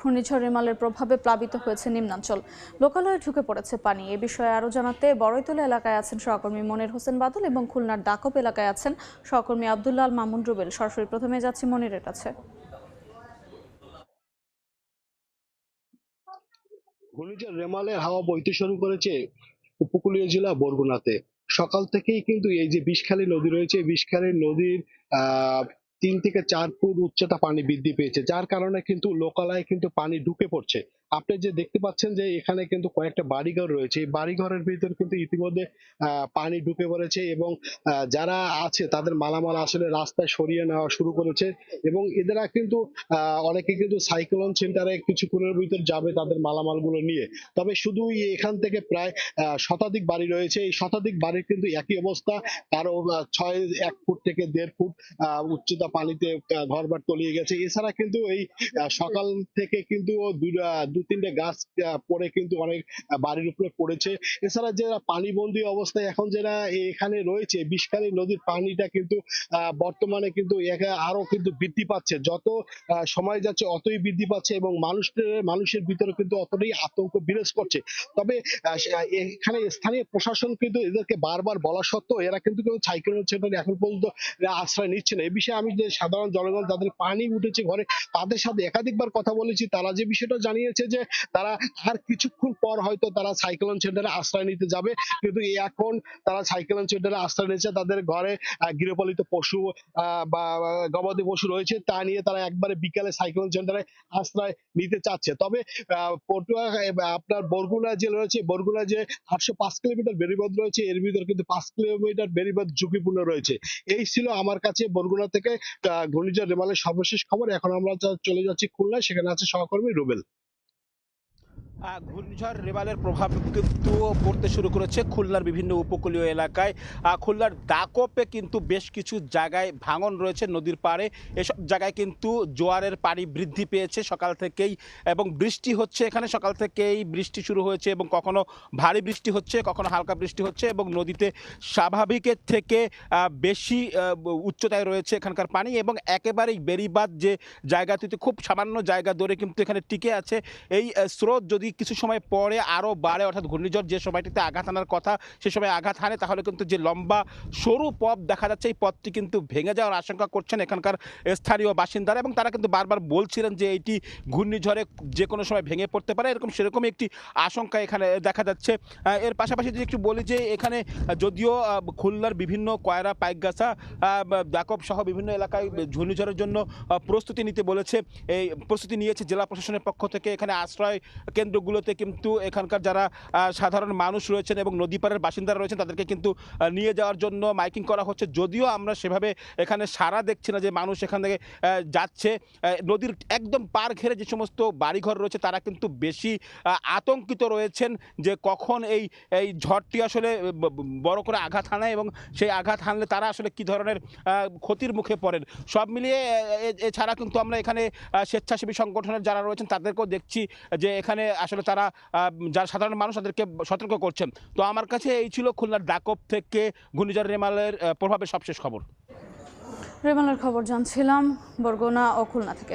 ঘূর্ণিঝড় রেমালের প্রভাবে প্লাবিত হয়েছে নিম্নাঞ্চল, লোকালয়ে ঢুকে পড়েছে পানি। এ বিষয়ে আরও জানাতে বড়ইতলা এলাকায় আছেন সহকর্মী মনির হোসেন বাদল এবং খুলনার দাকপ এলাকায় আছেন সহকর্মী আব্দুল্লাহ আল মামুন রুবেল। সরাসরি প্রথমে যাচ্ছি মনিরের কাছে। ঘূর্ণিঝড় রেমালের হাওয়া বইতে শুরু করেছে উপকূলীয় জেলা বরগুনাতে। সকাল থেকেই কিন্তু এই যে বিষখালী নদী রয়েছে, বিষখালী নদীর 3 থেকে 4 ফুট উচ্চতা পানি বৃদ্ধি পেয়েছে, যার কারণে কিন্তু লোকালয়ে কিন্তু পানি ঢুকে পড়ছে। আপনি যে দেখতে পাচ্ছেন যে এখানে কিন্তু কয়েকটা বাড়িঘর রয়েছে, এই বাড়িঘরের ভিতর কিন্তু ইতিমধ্যে পানি ঢুকে পড়েছে এবং যারা আছে তাদের মালামাল আসলে রাস্তায় সরিয়ে নেওয়া শুরু করেছে এবং এদেরা কিন্তু অনেকে কিন্তু সাইক্লোন সেন্টারে কিছুক্ষণের ভিতর যাবে তাদের মালামাল গুলো নিয়ে। তবে শুধু এখান থেকে প্রায় শতাধিক বাড়ি রয়েছে, এই শতাধিক বাড়ির কিন্তু একই অবস্থা। কারো 1 ফুট থেকে 1.5 ফুট উচ্চতা পানিতে ঘরবাড়ি তলিয়ে গেছে। এছাড়া কিন্তু এই সকাল থেকে কিন্তু 2-3টে গাছ পড়ে কিন্তু অনেক বাড়ির উপরে পড়েছে। এছাড়া যারা পানিবন্দী অবস্থায় এখন যারা এখানে রয়েছে, বিষখালী নদীর পানিটা কিন্তু বর্তমানে কিন্তু আরো কিন্তু বৃদ্ধি পাচ্ছে। যত সময় যাচ্ছে অতই বৃদ্ধি পাচ্ছে এবং মানুষের ভিতরে কিন্তু অতটাই আতঙ্ক বিরাজ করছে। তবে এখানে স্থানীয় প্রশাসন কিন্তু এদেরকে বারবার বলা সত্ত্বেও এরা কিন্তু কেউ সাইক্লোন সেন্টারে এখন পর্যন্ত আশ্রয় নিচ্ছে না। এই বিষয়ে আমি যে সাধারণ জনগণ যাদের পানি উঠেছে ঘরে তাদের সাথে একাধিকবার কথা বলেছি, তারা যে বিষয়টা জানিয়েছে যে তারা আর কিছুক্ষণ পর হয়তো তারা সাইক্লোন সেন্টারে আশ্রয় নিতে যাবে, কিন্তু এখন তারা সাইক্লোন সেন্টারে আশ্রয় নিচ্ছে। তাদের ঘরে গৃহপালিত পশু বা গবাদি পশু রয়েছে, তা নিয়ে তারা একবারে বিকালে সাইক্লোন সেন্টারে আশ্রয় নিতে চাচ্ছে। তবে পটুয়া আপনার বরগুনা যে রয়েছে, বরগুনা যে 805 কিলোমিটার বেড়িবাঁধ রয়েছে, এর ভিতর কিন্তু 5 কিলোমিটার বেড়িবাঁধ ঝুঁকিপূর্ণ রয়েছে। এই ছিল আমার কাছে বরগুনা থেকে ঘূর্ণিঝড় রেমালের সর্বশেষ খবর। এখন আমরা চলে যাচ্ছি খুলনায়, সেখানে আছে সহকর্মী রুবেল। ঘূর্ণিঝড় রেমালের প্রভাব কিন্তু পড়তে শুরু করেছে খুলনার বিভিন্ন উপকূলীয় এলাকায়। খুলনার দাকপে কিন্তু বেশ কিছু জায়গায় ভাঙন রয়েছে নদীর পাড়ে। এসব জায়গায় কিন্তু জোয়ারের পানি বৃদ্ধি পেয়েছে সকাল থেকেই এবং বৃষ্টি হচ্ছে। এখানে সকাল থেকেই বৃষ্টি শুরু হয়েছে এবং কখনো ভারী বৃষ্টি হচ্ছে, কখনো হালকা বৃষ্টি হচ্ছে এবং নদীতে স্বাভাবিকের থেকে বেশি উচ্চতায় রয়েছে এখানকার পানি এবং একেবারেই বেড়িবাঁধ যে জায়গাটিতে খুব সামান্য জায়গা ধরে কিন্তু এখানে টিকে আছে। এই স্রোত যদি কিছু সময় পরে আরও বাড়ে, অর্থাৎ ঘূর্ণিঝড় যে সময়টিতে আঘাত আনার কথা সে সময় আঘাত হানে, তাহলে কিন্তু যে লম্বা সরু পথ দেখা যাচ্ছে এই পথটি কিন্তু ভেঙে যাওয়ার আশঙ্কা করছেন এখানকার স্থানীয় বাসিন্দারা এবং তারা কিন্তু বারবার বলছিলেন যে এইটি ঘূর্ণিঝড়ে যে কোনো সময় ভেঙে পড়তে পারে, সেরকমই একটি আশঙ্কা এখানে দেখা যাচ্ছে। এর পাশাপাশি যদি একটু বলি যে এখানে যদিও খুলনার বিভিন্ন কয়রা, পাইকগাছা, দাকব সহ বিভিন্ন এলাকায় ঘূর্ণিঝড়ের জন্য প্রস্তুতি নিতে বলেছে, এই প্রস্তুতি নিয়েছে জেলা প্রশাসনের পক্ষ থেকে। এখানে আশ্রয় কেন্দ্রগুলোতে কিন্তু এখানকার যারা সাধারণ মানুষ রয়েছেন এবং নদীপাড়ের বাসিন্দারা রয়েছেন তাদেরকে কিন্তু নিয়ে যাওয়ার জন্য মাইকিং করা হচ্ছে। যদিও আমরা সেভাবে এখানে সাড়া দেখছি না যে মানুষ এখান থেকে যাচ্ছে। নদীর একদম পার ঘেরে যে সমস্ত বাড়িঘর রয়েছে তারা কিন্তু বেশি আতঙ্কিত রয়েছেন যে কখন এই ঝড়টি আসলে বড় করে আঘাত হানায় এবং সেই আঘাত হানলে তারা আসলে কী ধরনের ক্ষতির মুখে পড়েন। সব মিলিয়ে এছাড়া কিন্তু আমরা এখানে স্বেচ্ছাসেবী সংগঠনের যারা রয়েছেন তাদেরকেও দেখছি যে এখানে আসলে তারা যারা সাধারণ মানুষ তাদেরকে সতর্ক করছেন। তো আমার কাছে এই ছিল খুলনার দাকপ থেকে ঘূর্ণিঝড় রেমালের প্রভাবের সবশেষ খবর। রেমালের খবর জানছিলাম বরগুনা ও খুলনা থেকে।